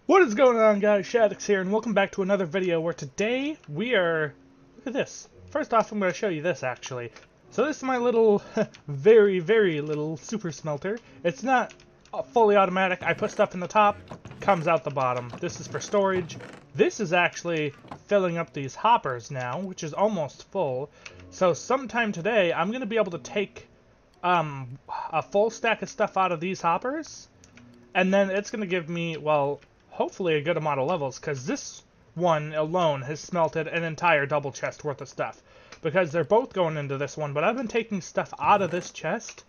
What is going on, guys? Shaddix here, and welcome back to another video where today we are... Look at this. First off, I'm going to show you this, actually. So this is my little, very, very little super smelter. It's not fully automatic. I put stuff in the top, comes out the bottom. This is for storage. This is actually filling up these hoppers now, which is almost full. So sometime today, I'm going to be able to take a full stack of stuff out of these hoppers, and then it's going to give me, well, hopefully a good amount of levels, because this one alone has smelted an entire double chest worth of stuff. Because they're both going into this one, but I've been taking stuff out of this chest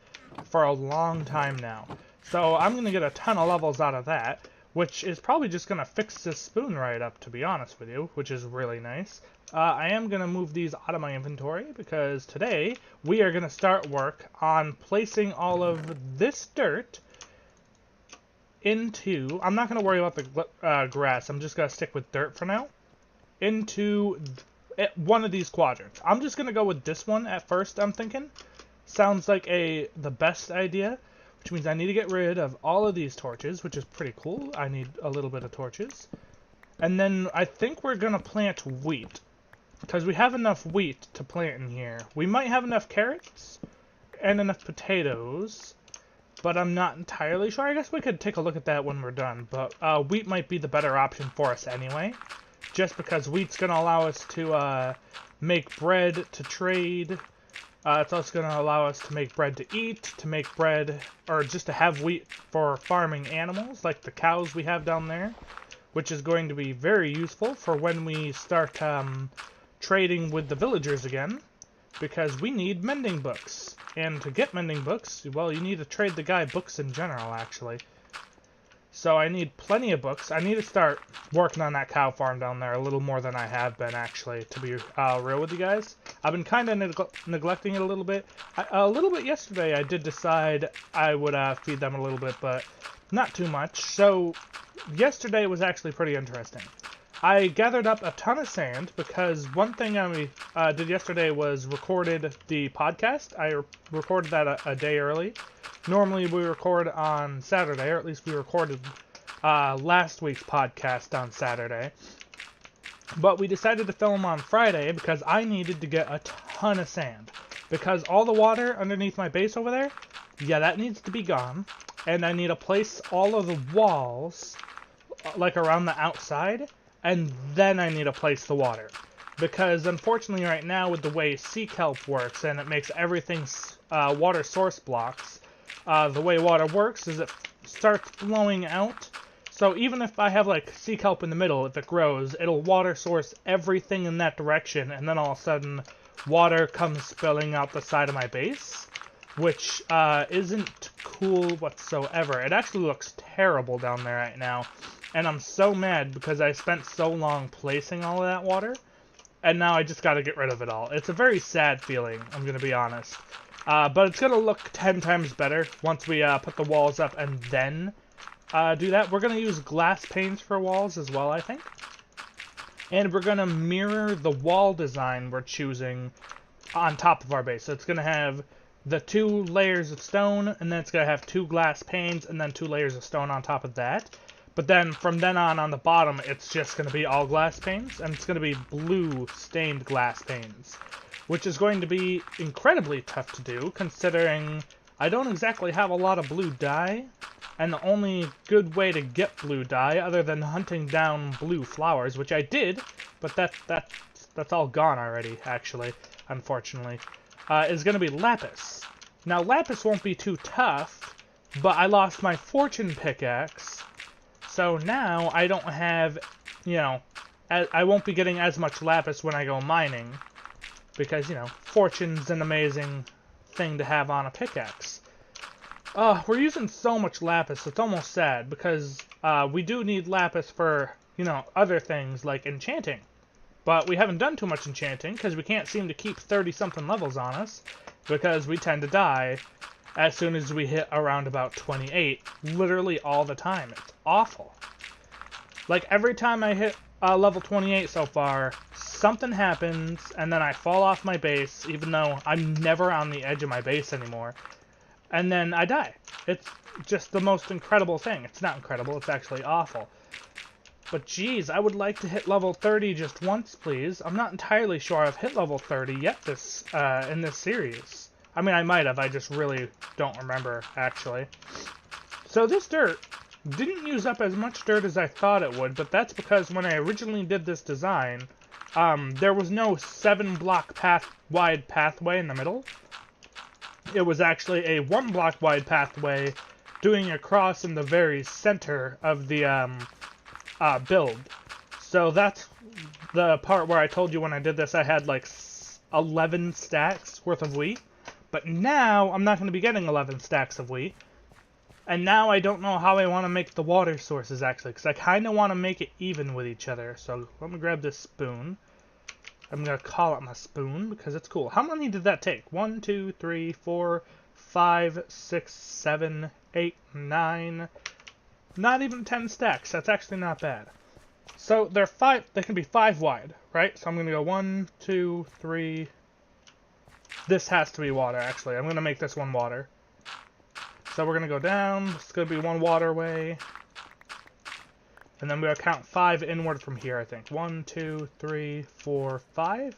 for a long time now. So I'm going to get a ton of levels out of that, which is probably just going to fix this spoon right up, to be honest with you, which is really nice. I am going to move these out of my inventory, because today we are going to start work on placing all of this dirt into, I'm not going to worry about the grass, I'm just going to stick with dirt for now, into one of these quadrants. I'm just going to go with this one at first, I'm thinking. Sounds like the best idea, which means I need to get rid of all of these torches, which is pretty cool. I need a little bit of torches. And then I think we're going to plant wheat, because we have enough wheat to plant in here. We might have enough carrots and enough potatoes, but I'm not entirely sure. I guess we could take a look at that when we're done, but wheat might be the better option for us anyway, just because wheat's going to allow us to make bread to trade. It's also going to allow us to make bread to eat, to make bread, or just to have wheat for farming animals, like the cows we have down there, which is going to be very useful for when we start trading with the villagers again, because we need mending books. And to get mending books, well, you need to trade the guy books in general, actually. So I need plenty of books. I need to start working on that cow farm down there a little more than I have been, actually, to be real with you guys. I've been kind of neglecting it a little bit. A little bit yesterday, I did decide I would feed them a little bit, but not too much. So yesterday was actually pretty interesting. I gathered up a ton of sand, because one thing I did yesterday was recorded the podcast. I recorded that a day early. Normally we record on Saturday, or at least we recorded last week's podcast on Saturday. But we decided to film on Friday because I needed to get a ton of sand. Because all the water underneath my base over there, yeah, that needs to be gone. And I need to place all of the walls, like around the outside, and then I need to place the water. Because unfortunately right now with the way sea kelp works, and it makes everything water source blocks, the way water works is it starts flowing out. So even if I have like sea kelp in the middle, if it grows, it'll water source everything in that direction, and then all of a sudden water comes spilling out the side of my base, which isn't cool whatsoever. It actually looks terrible down there right now. And I'm so mad because I spent so long placing all of that water, and now I just gotta get rid of it all. It's a very sad feeling, I'm gonna be honest. But it's gonna look 10 times better once we put the walls up and then do that. We're gonna use glass panes for walls as well, I think. And we're gonna mirror the wall design we're choosing on top of our base. So it's gonna have the 2 layers of stone, and then it's gonna have 2 glass panes, and then 2 layers of stone on top of that. But then, from then on the bottom, it's just going to be all glass panes, and it's going to be blue stained glass panes, which is going to be incredibly tough to do, considering I don't exactly have a lot of blue dye, and the only good way to get blue dye, other than hunting down blue flowers, which I did, but that's all gone already, actually, unfortunately, is going to be lapis. Now, lapis won't be too tough, but I lost my fortune pickaxe. So now I don't have, you know, I won't be getting as much lapis when I go mining, because, you know, fortune's an amazing thing to have on a pickaxe. We're using so much lapis, it's almost sad, because we do need lapis for, you know, other things like enchanting. But we haven't done too much enchanting, because we can't seem to keep 30-something levels on us, because we tend to die as soon as we hit around about 28, literally all the time. It's awful. Like, every time I hit level 28 so far, something happens, and then I fall off my base, even though I'm never on the edge of my base anymore, and then I die. It's just the most incredible thing. It's not incredible, it's actually awful. But geez, I would like to hit level 30 just once, please. I'm not entirely sure I've hit level 30 yet in this series. I mean, I might have, I just really don't remember, actually. So this dirt didn't use up as much dirt as I thought it would, but that's because when I originally did this design, there was no 7-block wide pathway in the middle. It was actually a 1-block wide pathway doing a cross in the very center of the build. So that's the part where I told you when I did this I had like 11 stacks worth of wheat. But now I'm not going to be getting 11 stacks of wheat. And now I don't know how I want to make the water sources actually, because I kind of want to make it even with each other. So let me grab this spoon. I'm going to call it my spoon because it's cool. How many did that take? 1, 2, 3, 4, 5, 6, 7, 8, 9... Not even 10 stacks. That's actually not bad. So they can be 5 wide, right? So I'm going to go 1, 2, 3. This has to be water, actually. I'm going to make this one water. So we're going to go down. It's going to be one waterway. And then we'll count 5 inward from here, I think. 1, 2, 3, 4, 5.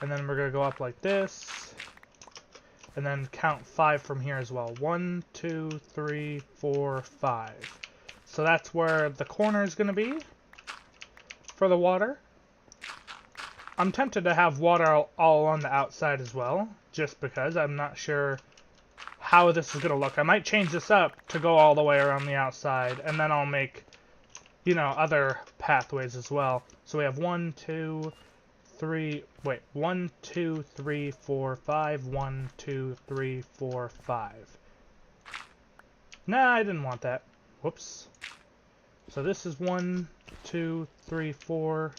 And then we're going to go up like this. And then count 5 from here as well. 1, 2, 3, 4, 5. So that's where the corner is going to be for the water. I'm tempted to have water all on the outside as well, just because I'm not sure how this is going to look. I might change this up to go all the way around the outside, and then I'll make, you know, other pathways as well. So we have 1, 2, 3, 4, 5, 1, 2, 3, 4, 5. Nah, I didn't want that. Whoops. So this is 1, 2, 3, 4.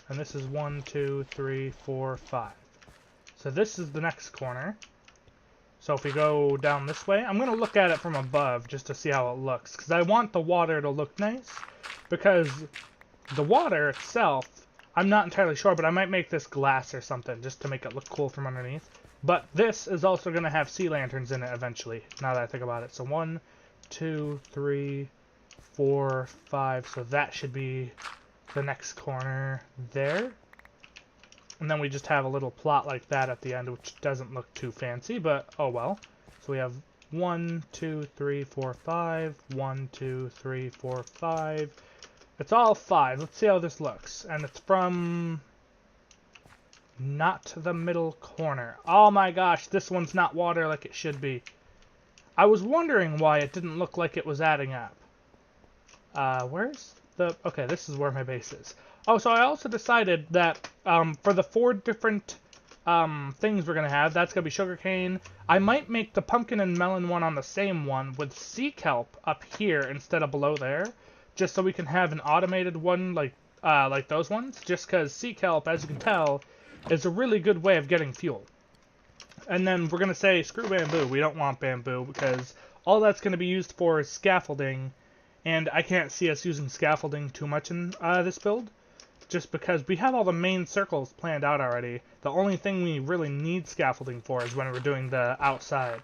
And this is 1, 2, 3, 4, 5. So this is the next corner. So if we go down this way, I'm going to look at it from above just to see how it looks. Because I want the water to look nice. Because the water itself, I'm not entirely sure, but I might make this glass or something just to make it look cool from underneath. But this is also going to have sea lanterns in it eventually, now that I think about it. So 1, 2, 3, 4, 5. So that should be the next corner there. And then we just have a little plot like that at the end, which doesn't look too fancy, but oh well. So we have 1, 2, 3, 4, 5. 1, 2, 3, 4, 5. It's all 5. Let's see how this looks. And it's from not the middle corner. Oh my gosh, this one's not water like it should be. I was wondering why it didn't look like it was adding up. Where's the... Okay, this is where my base is. Oh, so I also decided that for the 4 different things we're going to have, that's going to be sugarcane. I might make the pumpkin and melon one on the same one with sea kelp up here instead of below there. Just so we can have an automated one like those ones. Just because sea kelp, as you can tell, is a really good way of getting fuel. And then we're going to say, screw bamboo. We don't want bamboo because all that's going to be used for is scaffolding. And I can't see us using scaffolding too much in this build. Just because we have all the main circles planned out already. The only thing we really need scaffolding for is when we're doing the outside.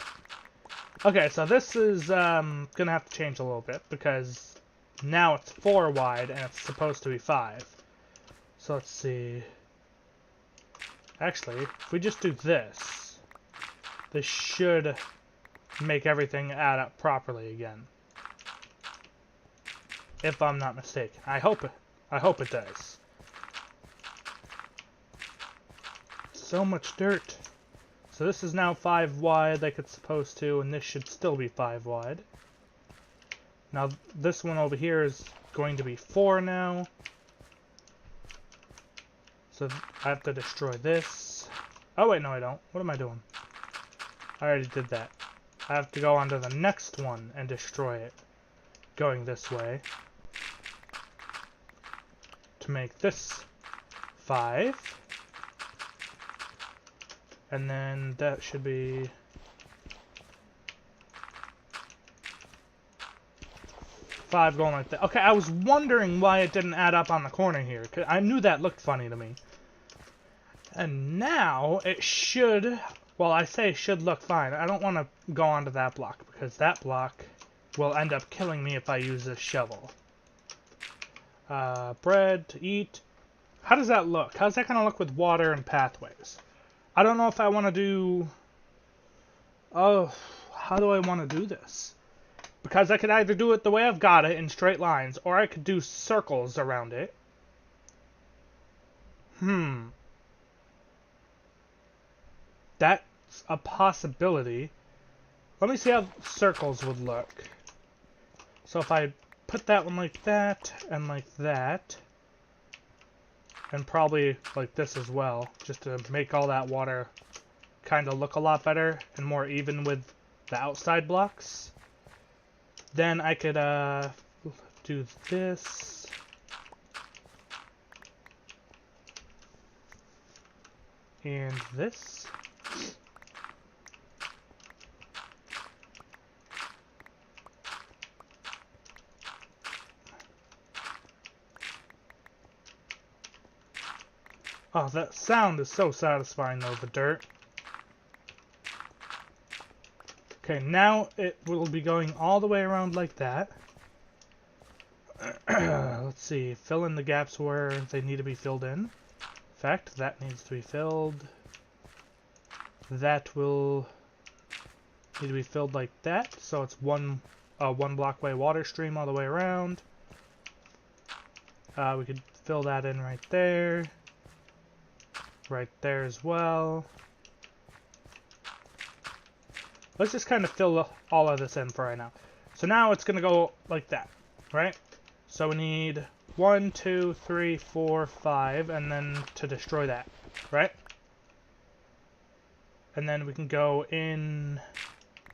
Okay, so this is going to have to change a little bit because now it's 4 wide and it's supposed to be 5. So let's see. Actually, if we just do this, this should make everything add up properly again. If I'm not mistaken. I hope it does. So much dirt. So this is now 5 wide like it's supposed to, and this should still be 5 wide. Now this one over here is going to be 4 now. So I have to destroy this. Oh wait, no I don't. What am I doing? I already did that. I have to go on to the next one and destroy it. Going this way. To make this 5. And then that should be 5 going like that. Okay, I was wondering why it didn't add up on the corner here. 'Cause I knew that looked funny to me. And now it should Well, I say should look fine. I don't want to go onto that block, because that block will end up killing me if I use this shovel. Bread to eat. How does that look? How's that going to look with water and pathways? I don't know if I want to do... Oh, how do I want to do this? Because I could either do it the way I've got it, in straight lines, or I could do circles around it. That's a possibility. Let me see how circles would look. So if I put that one like that, and like that, and probably like this as well, just to make all that water kind of look a lot better and more even with the outside blocks. Then I could do this. And this. Oh, that sound is so satisfying though, the dirt. Okay, now it will be going all the way around like that. Let's see, fill in the gaps where they need to be filled in. In fact, that needs to be filled. That will need to be filled like that, so it's one blockway water stream all the way around. We could fill that in right there as well. Let's just kind of fill all of this in for right now. So now it's going to go like that, right? So we need 1, 2, 3, 4, 5, and then to destroy that, right? And then we can go in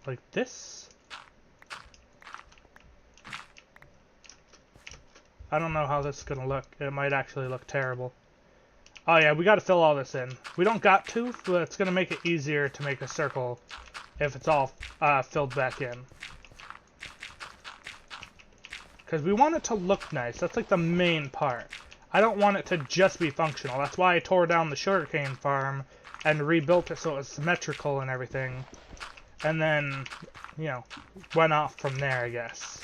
like this. I don't know how this is going to look. It might actually look terrible. Oh yeah, we got to fill all this in. We don't got to, but it's going to make it easier to make a circle if it's all filled back in. Because we want it to look nice. That's like the main part. I don't want it to just be functional. That's why I tore down the sugarcane farm and rebuilt it so it was symmetrical and everything. And then, you know, went off from there, I guess.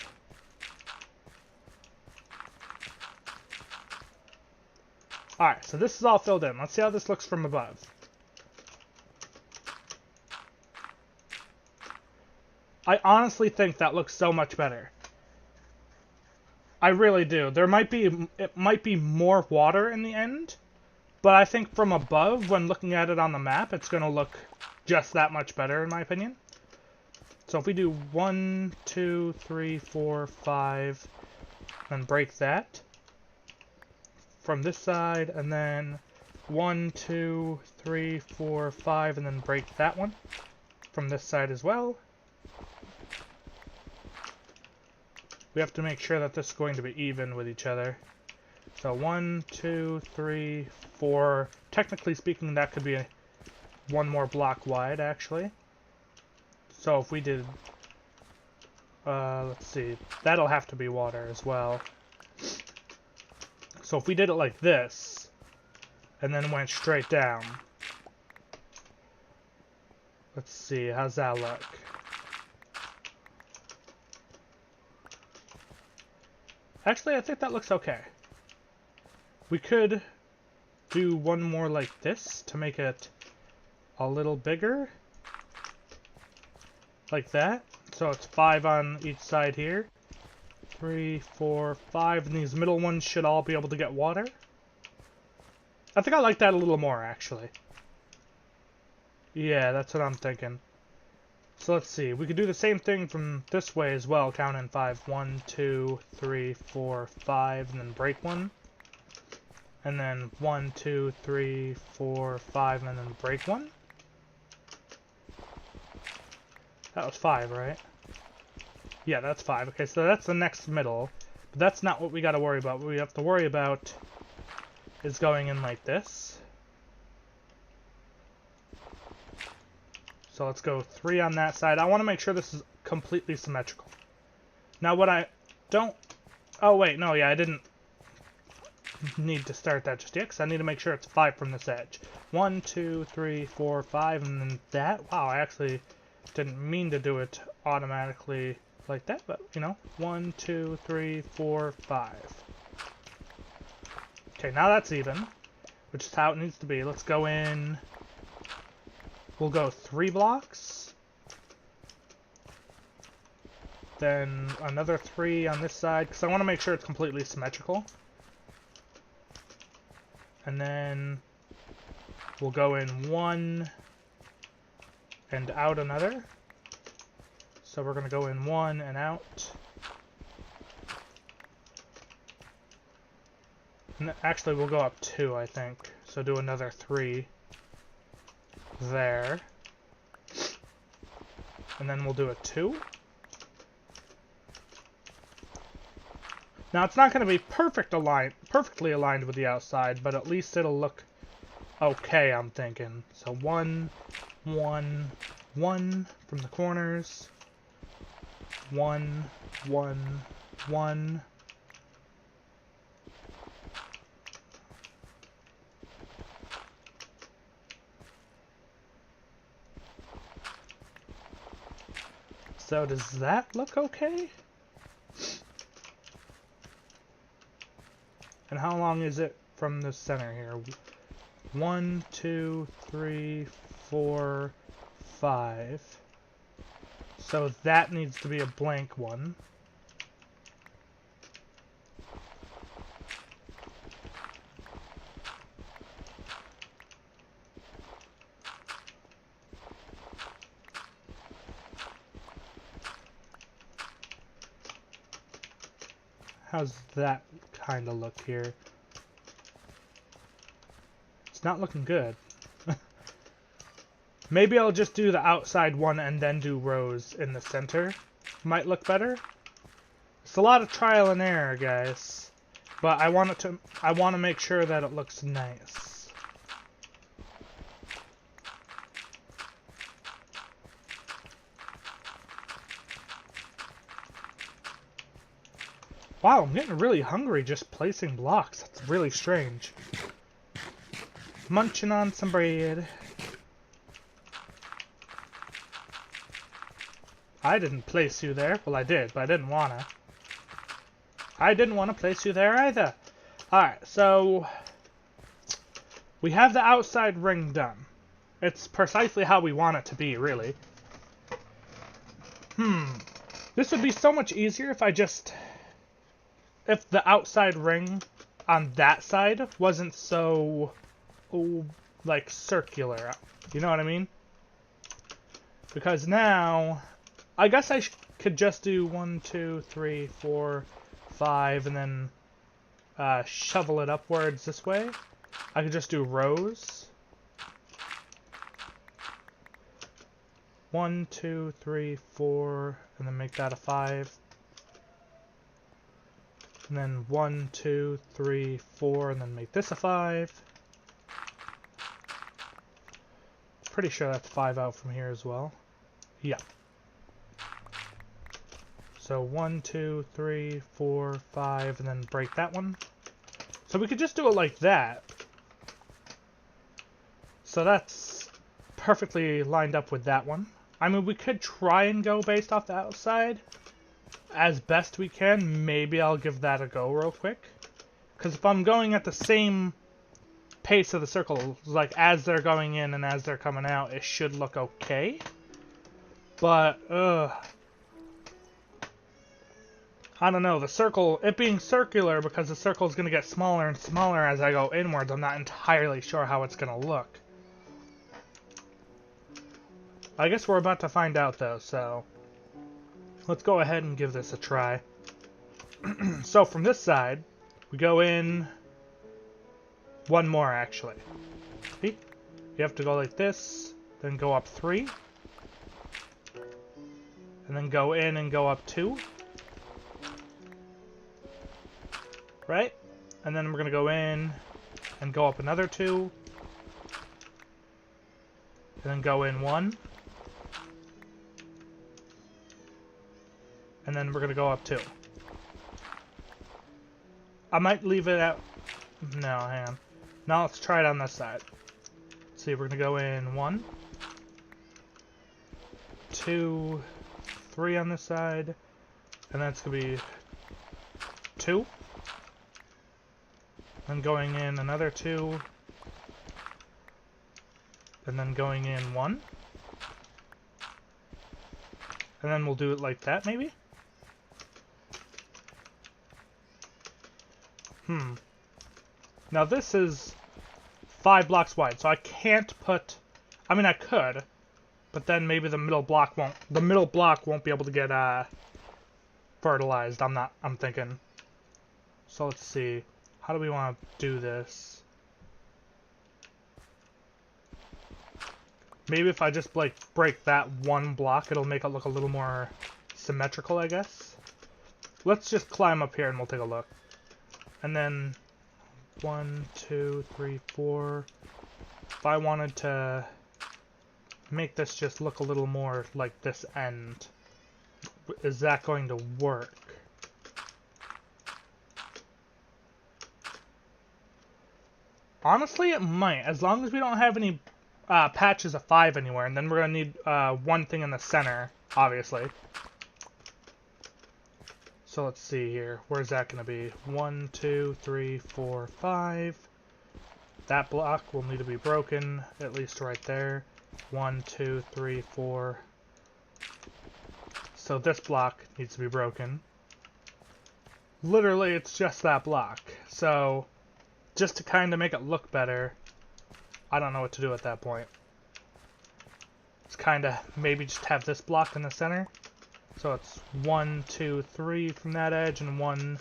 Alright, so this is all filled in. Let's see how this looks from above. I honestly think that looks so much better. I really do. It might be more water in the end, but I think from above, when looking at it on the map, it's going to look just that much better, in my opinion. So if we do 1, 2, 3, 4, 5, and break that from this side, and then 1, 2, 3, 4, 5, and then break that one from this side as well. We have to make sure that this is going to be even with each other. So 1, 2, 3, 4. Technically speaking, that could be one more block wide, actually. So if we did, let's see, that'll have to be water as well. So if we did it like this, and then went straight down, let's see, how's that look? Actually, I think that looks okay. We could do one more like this to make it a little bigger. Like that. So it's 5 on each side here. 3, 4, 5, and these middle ones should all be able to get water. I think I like that a little more, actually. Yeah, that's what I'm thinking. So let's see, we could do the same thing from this way as well, count in 5. 1, 2, 3, 4, 5, and then break one. And then 1, 2, 3, 4, 5, and then break one. That was 5, right? Yeah, that's 5. Okay, so that's the next middle. But that's not what we gotta worry about. What we have to worry about is going in like this. So let's go 3 on that side. I want to make sure this is completely symmetrical. Now what I don't... Oh wait, no, yeah, I didn't... need to start that just yet, because I need to make sure it's 5 from this edge. 1, 2, 3, 4, 5, and then that. Wow, I actually didn't mean to do it automatically like that, but, you know, 1, 2, 3, 4, 5. Okay, now that's even, which is how it needs to be. Let's go in. We'll go 3 blocks. Then another 3 on this side, because I want to make sure it's completely symmetrical. And then we'll go in 1 and out another. So we're going to go in 1 and out. And actually, we'll go up 2, I think. So do another 3 there. And then we'll do a 2. Now, it's not going to be perfectly aligned with the outside, but at least it'll look okay, I'm thinking. So 1, 1, 1 from the corners. 1, 1, 1. So does that look okay? And how long is it from the center here? 1, 2, 3, 4, 5. So that needs to be a blank one. How's that kind of look here? It's not looking good. Maybe I'll just do the outside one and then do rows in the center. Might look better. It's a lot of trial and error, guys. But I want to make sure that it looks nice. Wow, I'm getting really hungry just placing blocks. That's really strange. Munching on some bread. I didn't place you there. Well, I did, but I didn't wanna. I didn't want to place you there either. Alright, so we have the outside ring done. It's precisely how we want it to be, really. This would be so much easier if if the outside ring on that side wasn't so, like, circular. You know what I mean? Because now, I guess I could just do 1, 2, 3, 4, 5, and then shovel it upwards this way. I could just do rows. 1, 2, 3, 4, and then make that a 5. And then 1, 2, 3, 4, and then make this a 5. Pretty sure that's 5 out from here as well. Yeah. So 1, 2, 3, 4, 5, and then break that one. So we could just do it like that. So that's perfectly lined up with that one. I mean, we could try and go based off the outside as best we can. Maybe I'll give that a go real quick. Because if I'm going at the same pace of the circle, like as they're going in and as they're coming out, it should look okay. But, I don't know, the circle, it being circular, because the circle is going to get smaller and smaller as I go inwards, I'm not entirely sure how it's going to look. I guess we're about to find out, though, so let's go ahead and give this a try. So from this side, we go in one more, actually. See? You have to go like this, then go up 3, and then go in and go up 2. Right? And then we're going to go in and go up another 2. And then go in 1. And then we're going to go up 2. I might leave it out. No, hang on. Now let's try it on this side. Let's see, we're gonna go in 1, 2, 3 on this side, and that's gonna be 2. Then going in another 2, and then going in 1. And then we'll do it like that, maybe? Now this is 5 blocks wide, so I can't put... I mean, I could, but then maybe the middle block won't... The middle block won't be able to get, fertilized, I'm thinking. So let's see. How do we want to do this? Maybe if I just, like, break that one block, it'll make it look a little more symmetrical, I guess. Let's just climb up here and we'll take a look. And then 1, 2, 3, 4. If I wanted to make this just look a little more like this end, is that going to work? Honestly, it might, as long as we don't have any patches of 5 anywhere, and then we're going to need one thing in the center, obviously. So let's see here. Where's that going to be? 1, 2, 3, 4, 5. That block will need to be broken, at least right there. 1, 2, 3, 4. So this block needs to be broken. Literally, it's just that block. So, just to kind of make it look better, I don't know what to do at that point. It's kind of maybe just have this block in the center. So it's 1, 2, 3 from that edge, and 1,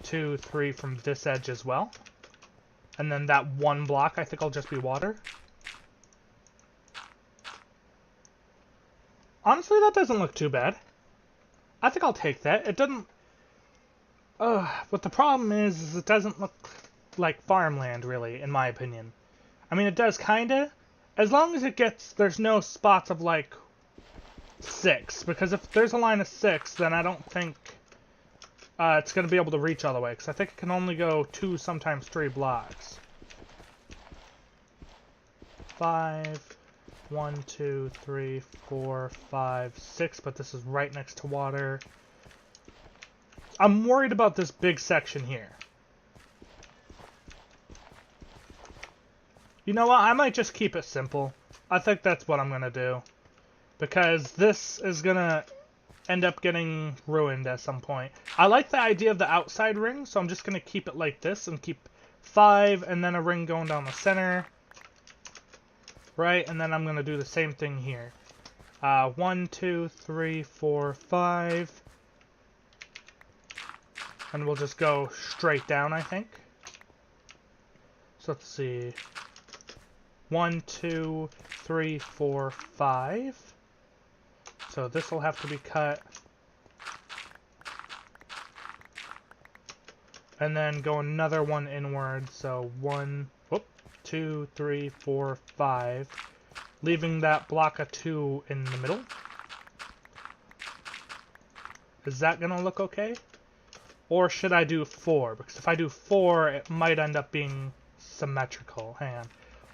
2, 3 from this edge as well. And then that one block, I think, will just be water. Honestly, that doesn't look too bad. I think I'll take that. It doesn't... but the problem is it doesn't look like farmland, really, in my opinion. I mean, it does kinda. As long as it gets... There's no spots of, like, 6. Because if there's a line of 6, then I don't think it's going to be able to reach all the way. Because I think it can only go 2, sometimes 3 blocks. 5... 1, 2, 3, 4, 5, 6, but this is right next to water. I'm worried about this big section here. You know what? I might just keep it simple. I think that's what I'm going to do. Because this is going to end up getting ruined at some point. I like the idea of the outside ring, so I'm just going to keep it like this and keep 5 and then a ring going down the center. Right, and then I'm going to do the same thing here. 1, 2, 3, 4, 5. And we'll just go straight down, I think. So let's see. 1, 2, 3, 4, 5. So this will have to be cut. And then go another one inward. So 1, 2, 3, 4, 5. Leaving that block of 2 in the middle. Is that going to look okay? Or should I do 4? Because if I do 4, it might end up being symmetrical. Hang on.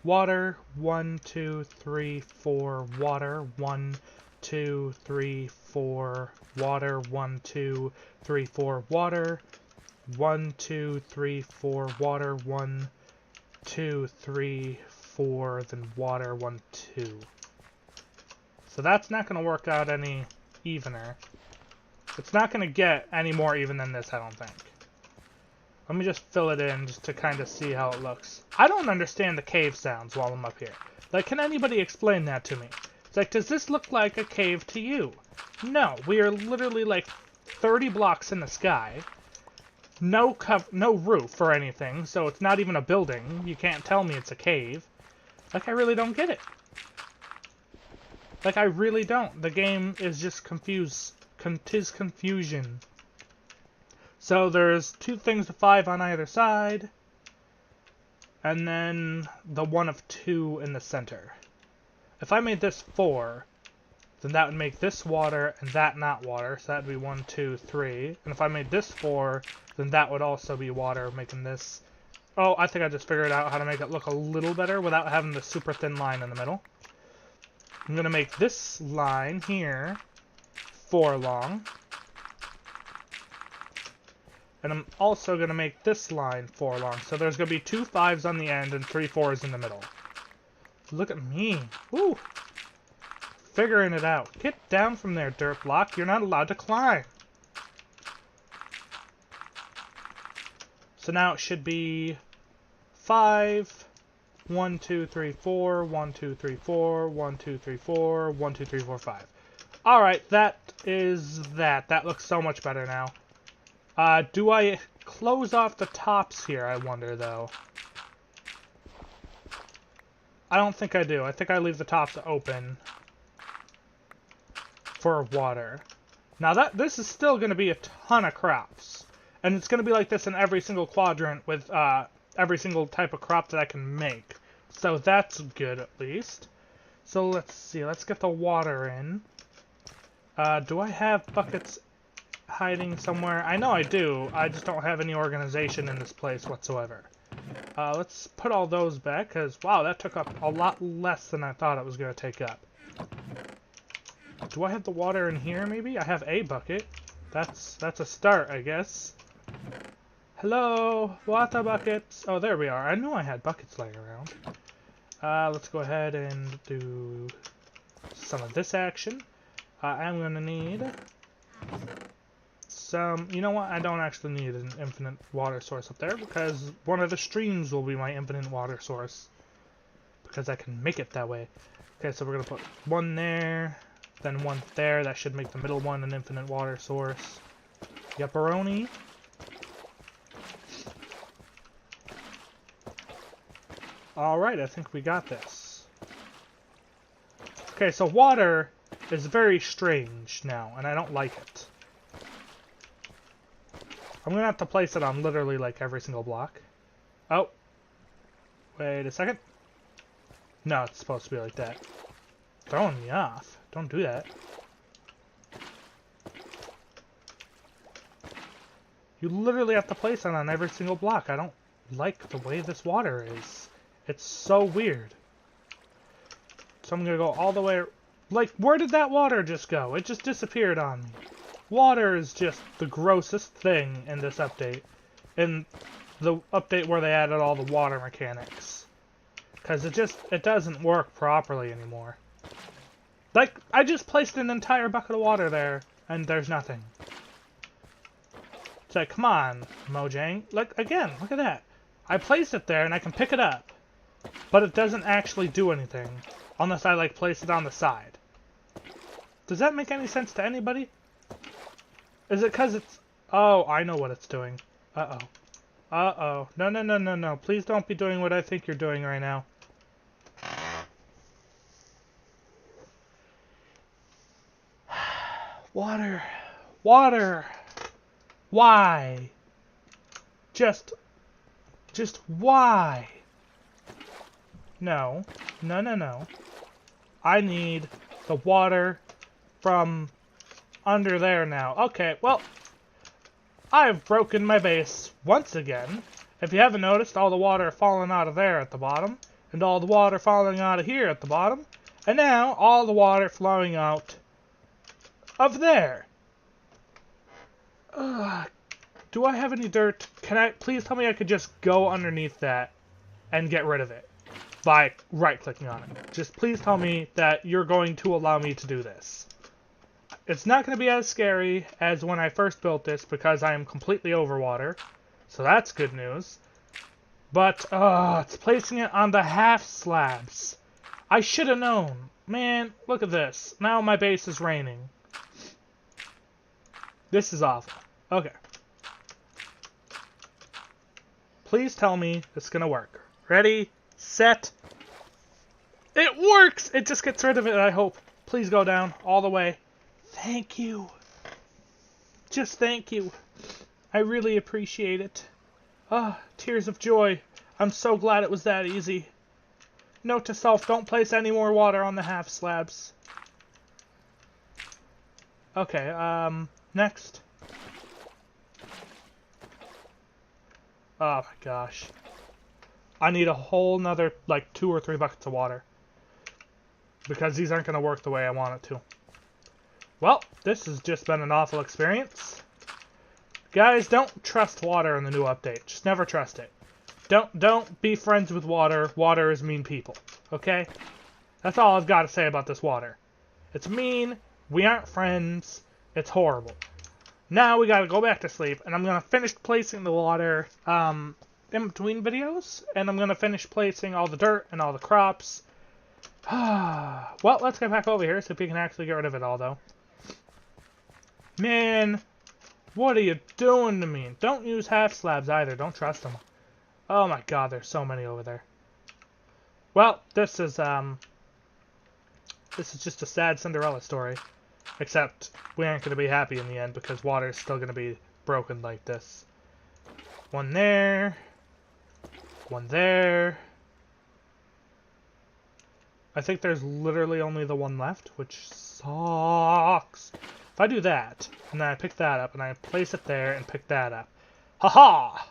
Water, 1, 2, 3, 4, water, 1, 2, 3, 4, water, 1, 2, 3, 4, water, 1, 2, 3, 4, water, 1, 2, 3, 4, then water, 1, 2. So that's not going to work out any evener. It's not going to get any more even than this, I don't think. Let me just fill it in just to kind of see how it looks. I don't understand the cave sounds while I'm up here. Like, can anybody explain that to me? It's like, does this look like a cave to you? No, we are literally like 30 blocks in the sky. No roof or anything, so it's not even a building. You can't tell me it's a cave. Like, I really don't get it. Like, I really don't. The game is just confused. 'Tis confusion. So there's 2 things of 5 on either side. And then the one of 2 in the center. If I made this 4, then that would make this water and that not water. So that would be 1, 2, 3. And if I made this 4, then that would also be water, making this Oh, I think I just figured out how to make it look a little better without having the super thin line in the middle. I'm going to make this line here 4 long. And I'm also going to make this line 4 long. So there's going to be 2 5s on the end and 3 4s in the middle. Look at me. Woo! Figuring it out. Get down from there, dirt block. You're not allowed to climb. So now it should be 5, 1, 2, 3, 4, 1, 2, 3, 4, 1, 2, 3, 4, 1, 2, 3, 4, 5. Alright, that is that. That looks so much better now. Do I close off the tops here, I wonder, though? I don't think I do. I think I leave the tops open for water. Now, this is still going to be a ton of crops. And it's going to be like this in every single quadrant with every single type of crop that I can make. So that's good, at least. So let's see. Let's get the water in. Do I have buckets hiding somewhere? I know I do. I just don't have any organization in this place whatsoever. Let's put all those back, because, wow, that took up a lot less than I thought it was going to take up. Do I have the water in here, maybe? I have a bucket. That's a start, I guess. Hello, water buckets. Oh, there we are. I knew I had buckets laying around. Let's go ahead and do some of this action. I'm going to need some... You know what? I don't actually need an infinite water source up there, because one of the streams will be my infinite water source. Because I can make it that way. Okay, so we're going to put one there, then one there. That should make the middle one an infinite water source. Yepperoni. Alright, I think we got this. Okay, so water is very strange now, and I don't like it. I'm gonna have to place it on literally like every single block. Oh. Wait a second. No, it's supposed to be like that. Throwing me off. Don't do that. You literally have to place it on every single block. I don't like the way this water is. It's so weird. So I'm gonna go all the way... Like, where did that water just go? It just disappeared on me. Water is just the grossest thing in this update. In the update where they added all the water mechanics. Because it doesn't work properly anymore. Like, I just placed an entire bucket of water there, and there's nothing. It's like, come on, Mojang. Like, again, look at that. I placed it there, and I can pick it up. But it doesn't actually do anything. Unless I, like, place it on the side. Does that make any sense to anybody? Is it because it's... Oh, I know what it's doing. Uh-oh. Uh-oh. No, no, no, no, no. Please don't be doing what I think you're doing right now. Water. Water. Why? Just why? No. No, no, no. I need the water from under there now. Okay, well, I've broken my base once again. If you haven't noticed, all the water falling out of there at the bottom, and all the water falling out of here at the bottom, and now all the water flowing out of there. Do I have any dirt? Can I please tell me I could just go underneath that and get rid of it by right-clicking on it? Just please tell me that you're going to allow me to do this. It's not going to be as scary as when I first built this because I am completely over water. So that's good news. But, it's placing it on the half slabs. I should have known. Man, look at this. Now my base is raining. This is awful. Okay. Please tell me it's going to work. Ready, set. It works! It just gets rid of it, I hope. Please go down all the way. Thank you. Just thank you. I really appreciate it. Tears of joy. I'm so glad it was that easy. Note to self, don't place any more water on the half slabs. Okay, next. Oh my gosh. I need a whole nother, like, 2 or 3 buckets of water. Because these aren't going to work the way I want it to. Well, this has just been an awful experience. Guys, don't trust water in the new update. Just never trust it. Don't be friends with water. Water is mean people. Okay? That's all I've got to say about this water. It's mean. We aren't friends. It's horrible. Now we gotta go back to sleep, and I'm gonna finish placing the water in between videos, and I'm gonna finish placing all the dirt and all the crops. Well, let's get back over here, see if we can actually get rid of it all, though. Man, what are you doing to me? Don't use half slabs either. Don't trust them. Oh my god, there's so many over there. Well, this is just a sad Cinderella story. Except, we aren't going to be happy in the end because water is still going to be broken like this. One there. One there. I think there's literally only the one left, which sucks. If I do that, and then I pick that up, and I place it there and pick that up. Haha!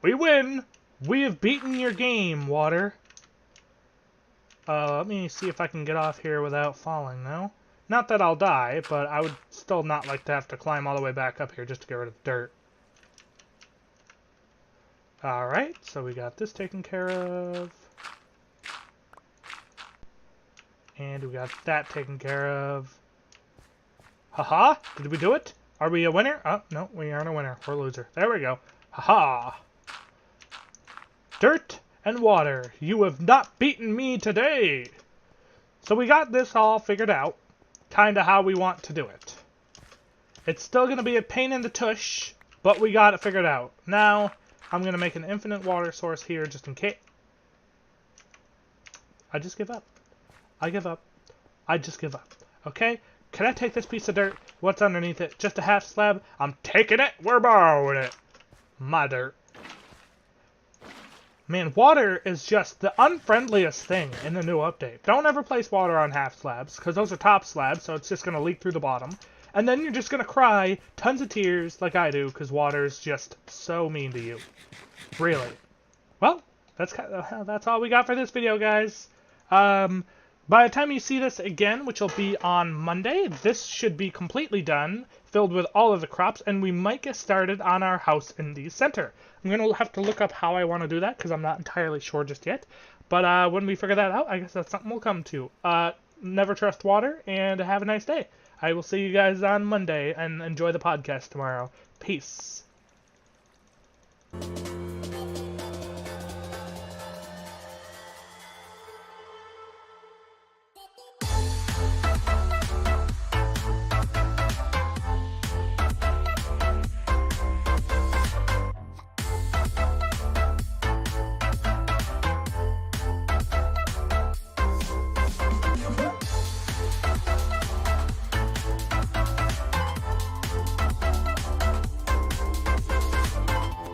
We win! We have beaten your game, water. Let me see if I can get off here without falling, though. Not that I'll die, but I would still not like to have to climb all the way back up here just to get rid of dirt. Alright, so we got this taken care of. And we got that taken care of. Haha! Did we do it? Are we a winner? Oh, no, we aren't a winner. We're a loser. There we go. Haha! Dirt and water, you have not beaten me today! So we got this all figured out. Kinda how we want to do it. It's still gonna be a pain in the tush, but we got it figured out. Now, I'm gonna make an infinite water source here just in case. I just give up. I give up. I just give up. Okay? Can I take this piece of dirt? What's underneath it? Just a half slab? I'm taking it. We're borrowing it. My dirt. Man, water is just the unfriendliest thing in the new update. Don't ever place water on half slabs, because those are top slabs, so it's just going to leak through the bottom. And then you're just going to cry tons of tears, like I do, because water's just so mean to you. Really. Well, that's all we got for this video, guys. By the time you see this again, which will be on Monday, this should be completely done, filled with all of the crops, and we might get started on our house in the center. I'm going to have to look up how I want to do that, because I'm not entirely sure just yet. But when we figure that out, I guess that's something we'll come to. Never trust water, and have a nice day. I will see you guys on Monday, and enjoy the podcast tomorrow. Peace.